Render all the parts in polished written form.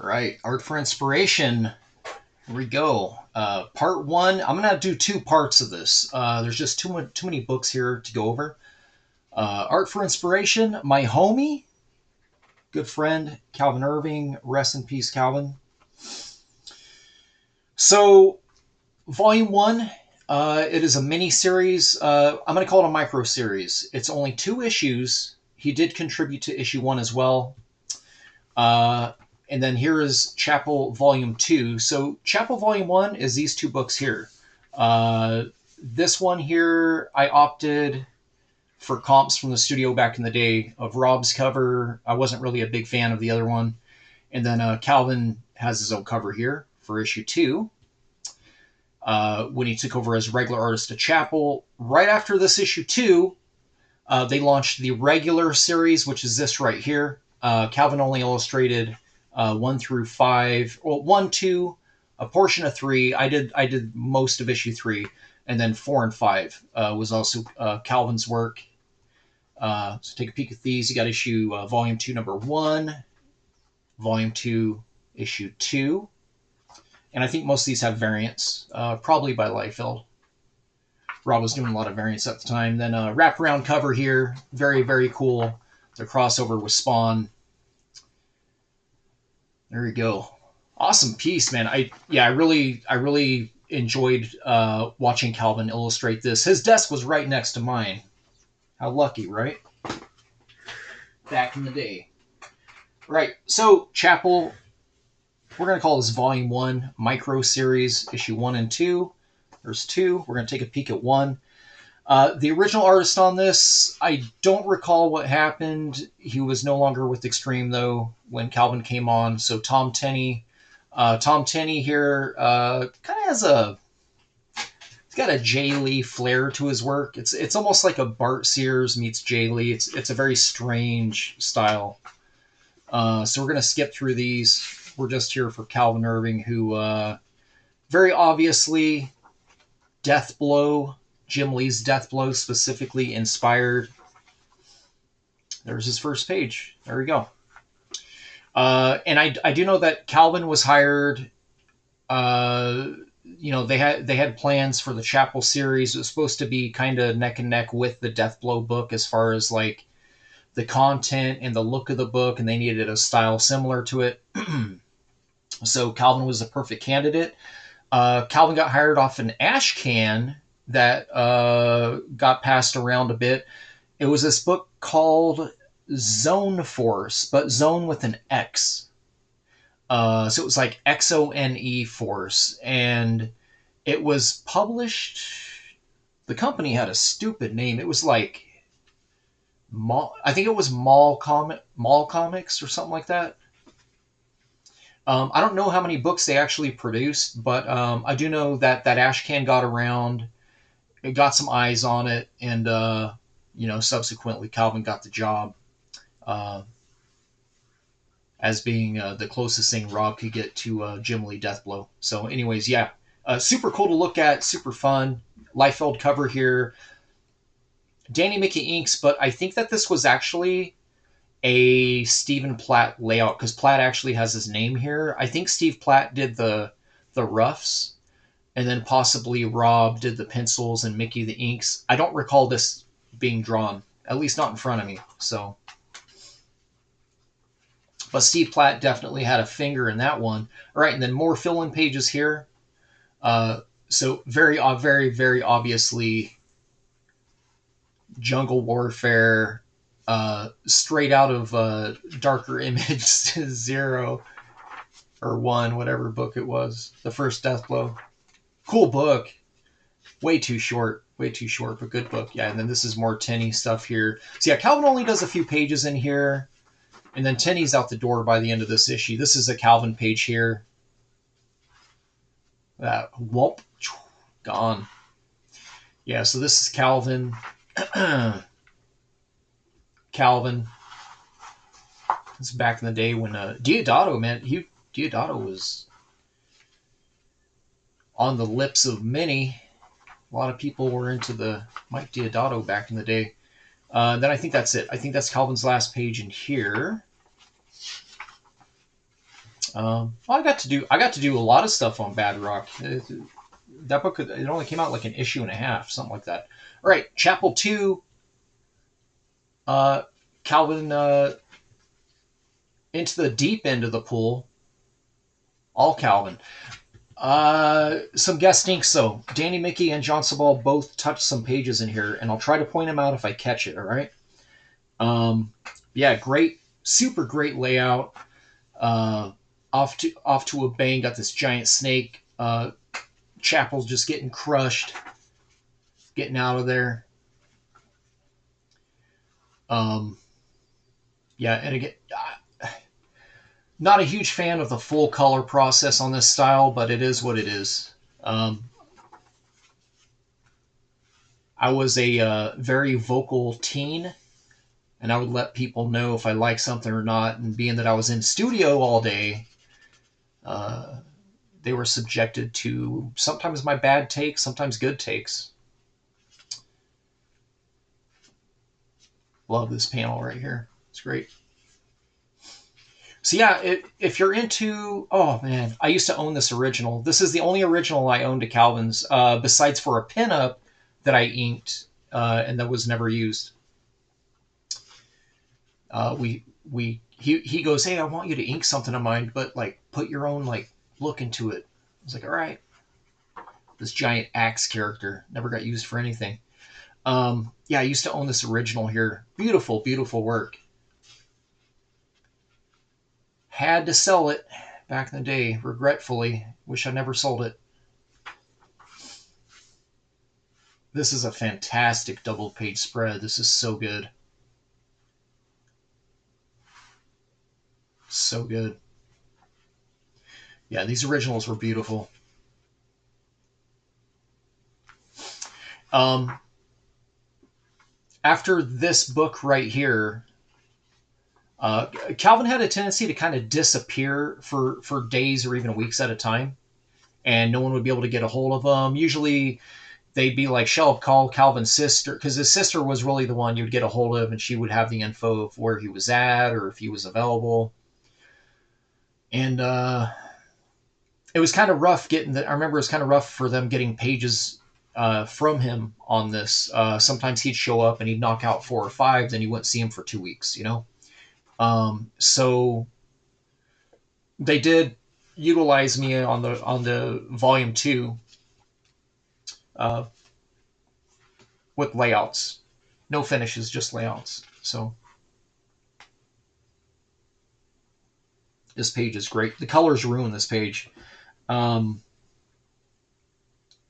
All right, art for inspiration. Here we go. Part one. I'm gonna do two parts of this. There's just too many books here to go over. Art for inspiration. My homie, good friend Calvin Irving. Rest in peace, Calvin. So, volume one. It is a mini series. I'm gonna call it a micro series. It's only 2 issues. He did contribute to issue one as well. And then here is Chapel Volume 2. So Chapel Volume 1 is these 2 books here. This one here, I opted for comps from the studio back in the day of Rob's cover. I wasn't really a big fan of the other one. And then Calvin has his own cover here for issue 2. When he took over as regular artist at Chapel. Right after this issue 2, they launched the regular series, which is this right here. Calvin only illustrated 1 through 5, well, 1, 2, a portion of 3. I did most of issue 3, and then 4 and 5 was also Calvin's work. So take a peek at these. You got issue volume 2, number 1, volume 2, issue 2, and I think most of these have variants, probably by Liefeld. Rob was doing a lot of variants at the time. Then wraparound cover here, very, very cool. The crossover with Spawn. There you go. Awesome piece, man. I really enjoyed watching Calvin illustrate this. His desk was right next to mine. How lucky, right? Back in the day. Right. So Chapel, we're gonna call this Volume 1 micro series, issue 1 and 2. There's 2. We're gonna take a peek at 1. The original artist on this, I don't recall what happened. He was no longer with Extreme, though, when Calvin came on. So Tom Tenney. Tom Tenney here kind of has he's got a Jay Lee flair to his work. It's almost like a Bart Sears meets Jay Lee. It's a very strange style. So we're going to skip through these. We're just here for Calvin Irving, who very obviously Death Blow, Jim Lee's Death Blow specifically inspired. There's his first page. There we go. And I do know that Calvin was hired. They had plans for the Chapel series. It was supposed to be kind of neck and neck with the Death Blow book as far as like the content and the look of the book, and they needed a style similar to it. So Calvin was the perfect candidate. Calvin got hired off an ash can that got passed around a bit. It was this book called Zone Force, but Zone with an X. So it was like XONE Force, and it was published. The company had a stupid name. It was like I think it was Mall Comics or something like that. I don't know how many books they actually produced, but I do know that ash can got around. It got some eyes on it, and subsequently Calvin got the job as being the closest thing Rob could get to Jim Lee Deathblow. So anyways, yeah, super cool to look at, super fun. Liefeld cover here. Danny Mickey inks, but I think that this was actually a Stephen Platt layout, because Platt actually has his name here. I think Steve Platt did the roughs, and then possibly Rob did the pencils and Mickey the inks. I don't recall this being drawn, at least not in front of me. So, but Steve Platt definitely had a finger in that one. All right, and then more fill-in pages here. So very, very obviously Jungle Warfare, straight out of Darker Image 0 or 1, whatever book it was. The first Deathblow. Cool book. Way too short, but good book. Yeah, and then this is more Tenney stuff here. So yeah, Calvin only does a few pages in here, and then Tenney's out the door by the end of this issue. This is a Calvin page here. Whoop, gone. Yeah, so this is Calvin. Calvin. This is back in the day when Diodato, man, Diodato was on the lips of many. A lot of people were into the Mike Diodato back in the day. Then I think that's it. I think that's Calvin's last page in here. Well, I got to do a lot of stuff on Bad Rock. That book, it only came out like an issue and a half, something like that. All right, Chapel 2, uh, Calvin into the deep end of the pool. All Calvin. Some guest inks, though. Danny Mickey and John Sabal both touched some pages in here, and I'll try to point them out if I catch it, all right? Yeah, great, super great layout. Off to a bang, got this giant snake. Chapel's just getting crushed, getting out of there. Yeah, and again, not a huge fan of the full color process on this style, but it is what it is. I was a very vocal teen, and I would let people know if I liked something or not. And being that I was in studio all day, they were subjected to sometimes my bad takes, sometimes good takes. Love this panel right here. It's great. So yeah, if you're into, oh man, I used to own this original. This is the only original I owned to Calvin's, besides for a pinup that I inked and that was never used. He goes, hey, I want you to ink something of mine, but like put your own like look into it. I was like, all right. This giant axe character never got used for anything. Yeah, I used to own this original here. Beautiful, beautiful work. Had to sell it back in the day, regretfully. Wish I never sold it. This is a fantastic double page spread. This is so good. So good. Yeah, these originals were beautiful. After this book right here, Calvin had a tendency to kind of disappear for days or even weeks at a time, and no one would be able to get a hold of him. Usually, they'd be like, "Shall call Calvin's sister," because his sister was really the one you'd get a hold of, and she would have the info of where he was at or if he was available. And it was kind of rough getting that. I remember it was kind of rough for them getting pages from him on this. Sometimes he'd show up and he'd knock out 4 or 5, then you wouldn't see him for 2 weeks, you know? So they did utilize me on the volume 2 with layouts. No finishes, just layouts. So this page is great. The colors ruin this page.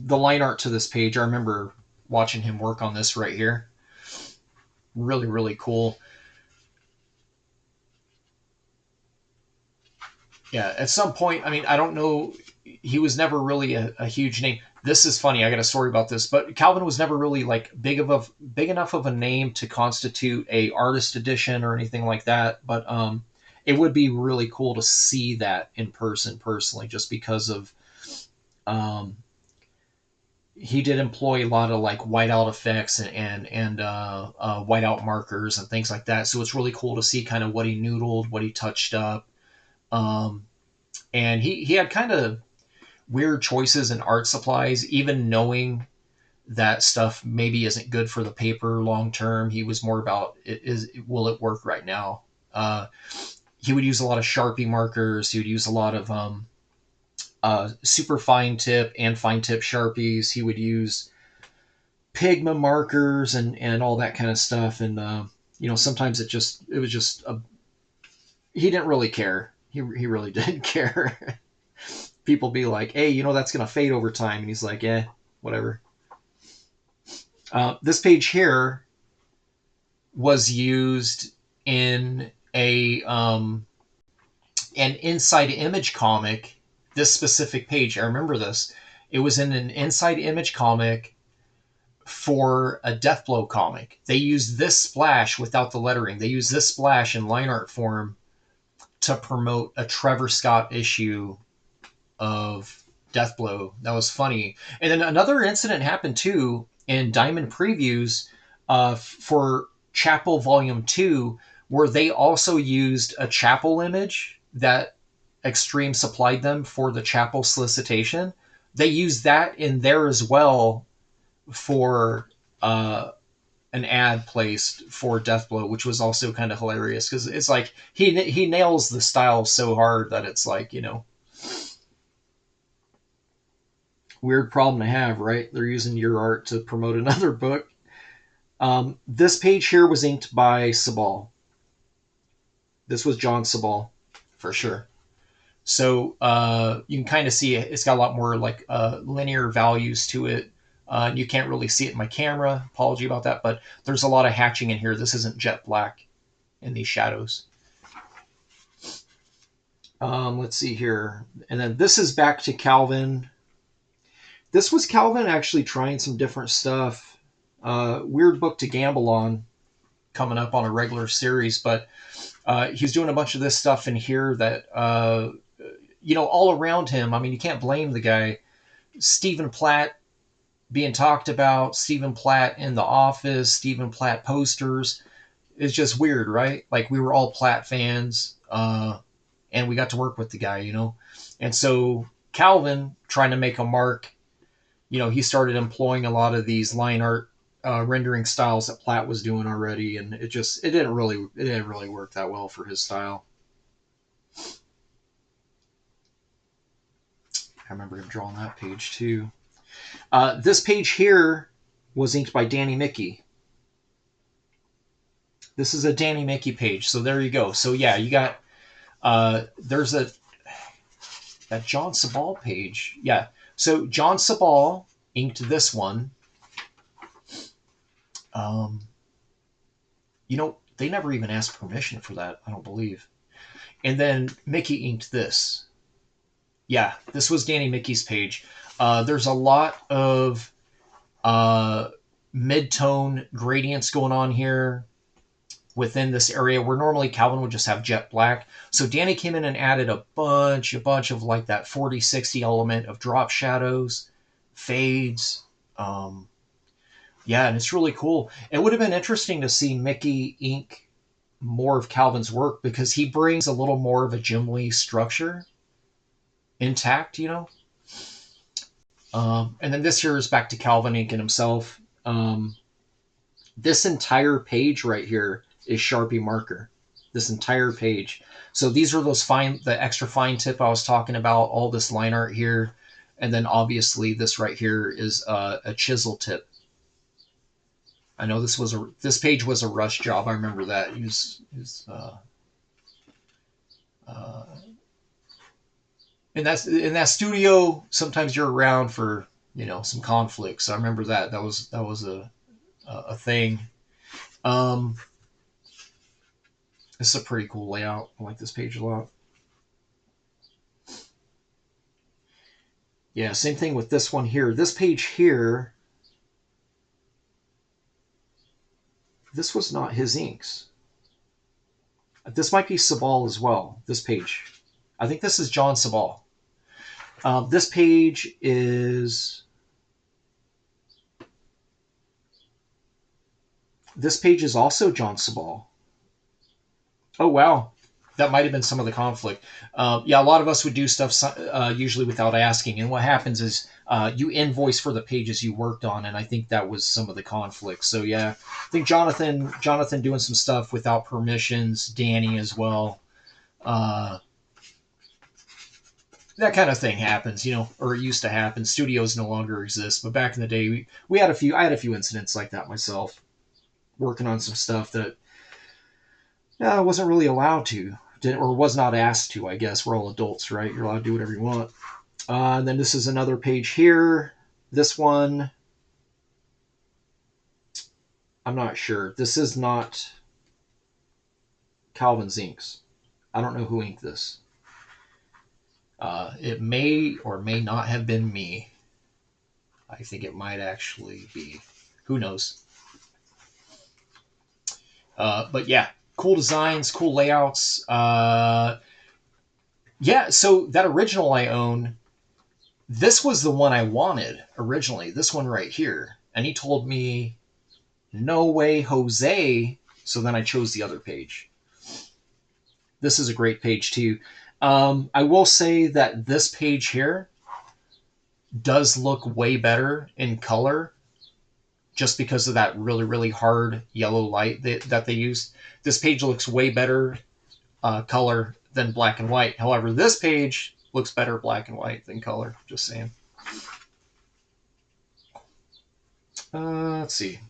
The line art to this page, I remember watching him work on this right here. Really, really cool. Yeah, at some point, I mean, I don't know, he was never really a huge name. This is funny. I got a story about this, but Calvin was never really like big enough of a name to constitute a artist edition or anything like that. But it would be really cool to see that in person, personally, just because of he did employ a lot of like whiteout effects and whiteout markers and things like that. So it's really cool to see kind of what he noodled, what he touched up. And he had kind of weird choices in art supplies, even knowing that stuff maybe isn't good for the paper long term. He was more about will it work right now? He would use a lot of Sharpie markers. He would use a lot of super fine tip and fine tip Sharpies. He would use Pigma markers and all that kind of stuff. And sometimes it was just he didn't really care. He really didn't care. People be like, hey, that's going to fade over time. And he's like, yeah, whatever. This page here was used in an Inside Image comic. This specific page, I remember this. It was in an Inside Image comic for a Deathblow comic. They used this splash without the lettering. They used this splash in line art form to promote a Trevor Scott issue of Deathblow. That was funny. And then another incident happened too in Diamond Previews for Chapel Volume 2, where they also used a Chapel image that Extreme supplied them for the chapel solicitation. They used that in there as well for an ad placed for Deathblow, which was also kind of hilarious because it's like he nails the style so hard that it's like, you know, weird problem to have, right? They're using your art to promote another book. This page here was inked by Sabal. This was John Sabal, for sure. So you can kind of see it's got a lot more like linear values to it. You can't really see it in my camera. Apology about that, but there's a lot of hatching in here. This isn't jet black in these shadows. Let's see here. And then this is back to Calvin. This was Calvin actually trying some different stuff. Weird book to gamble on coming up on a regular series, but he's doing a bunch of this stuff in here that, you know, all around him. I mean, you can't blame the guy. Stephen Platt being talked about, Stephen Platt in The Office, Stephen Platt posters. It's just weird, right? Like we were all Platt fans, and we got to work with the guy, you know? And so Calvin, trying to make a mark, you know, he started employing a lot of these line art rendering styles that Platt was doing already, and it didn't really work that well for his style. I remember him drawing that page too. This page here was inked by Danny Mickey. This is a Danny Mickey page, so there you go. So yeah, you got there's that John Sabal page. Yeah, so John Sabal inked this one. You know, they never even asked permission for that, I don't believe. And then Mickey inked this. Yeah, this was Danny Mickey's page. There's a lot of mid-tone gradients going on here within this area where normally Calvin would just have jet black. So Danny came in and added a bunch of like that 40-60 element of drop shadows, fades. Yeah, and it's really cool. It would have been interesting to see Mickey ink more of Calvin's work because he brings a little more of a Jim Lee structure intact, you know? And then this here is back to Calvin inking himself. This entire page right here is Sharpie marker. This entire page. So these are those the extra fine tip I was talking about, all this line art here. And then obviously this right here is a chisel tip. I know this page was a rush job. I remember that. In that studio, sometimes you're around for, you know, some conflicts. So I remember that. That was a thing. This is a pretty cool layout. I like this page a lot. Yeah, same thing with this one here. This page here, this was not his inks. This might be Sabal as well, this page. I think this is John Sabal. This page is... This page is also John Sabal. Oh, wow. That might have been some of the conflict. Yeah, a lot of us would do stuff usually without asking. And what happens is you invoice for the pages you worked on, and I think that was some of the conflict. So yeah, I think Jonathan doing some stuff without permissions, Danny as well. That kind of thing happens, you know, or it used to happen. Studios no longer exist, but back in the day, I had a few incidents like that myself, working on some stuff that I wasn't really allowed to. Or was not asked to, I guess. We're all adults, right? You're allowed to do whatever you want. And then this is another page here. This one, I'm not sure. This is not Calvin's inks. I don't know who inked this. It may or may not have been me. I think it might actually be. Who knows? But yeah. Cool designs, cool layouts. Yeah, so that original I own, this was the one I wanted originally, this one right here. And he told me, no way, Jose. So then I chose the other page. This is a great page too. I will say that this page here does look way better in color just because of that really, really hard yellow light that they used. This page looks way better color than black and white. However, this page looks better black and white than color. Just saying. Let's see.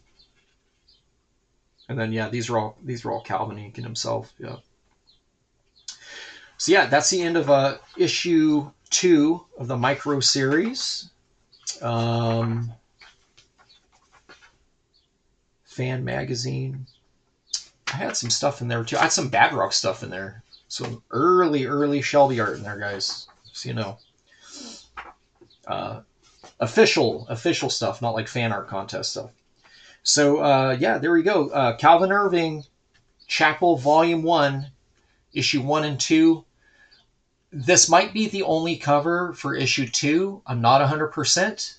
And then yeah, these are all Calvin inking himself. Yeah. So yeah, that's the end of issue 2 of the micro series. Fan magazine. I had some stuff in there too. I had some Bad Rock stuff in there. Some early Shelby art in there, guys. So you know. Official stuff, not like fan art contest stuff. So yeah, there we go. Calvin Irving, Chapel Volume 1, Issue 1 and 2. This might be the only cover for issue 2. I'm not 100%,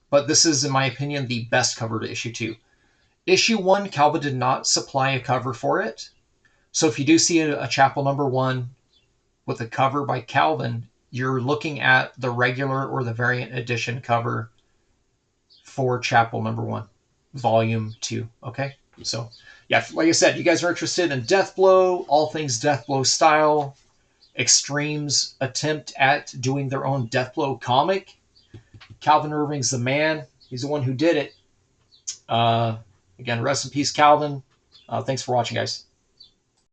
but this is, in my opinion, the best cover to issue 2. Issue 1, Calvin did not supply a cover for it. So if you do see a Chapel number 1 with a cover by Calvin, you're looking at the regular or the variant edition cover for Chapel number 1, Volume 2. Okay? So, yeah, like I said, you guys are interested in Deathblow, all things Deathblow style, Extreme's attempt at doing their own Deathblow comic. Calvin Irving's the man. He's the one who did it. Again, rest in peace, Calvin. Thanks for watching, guys.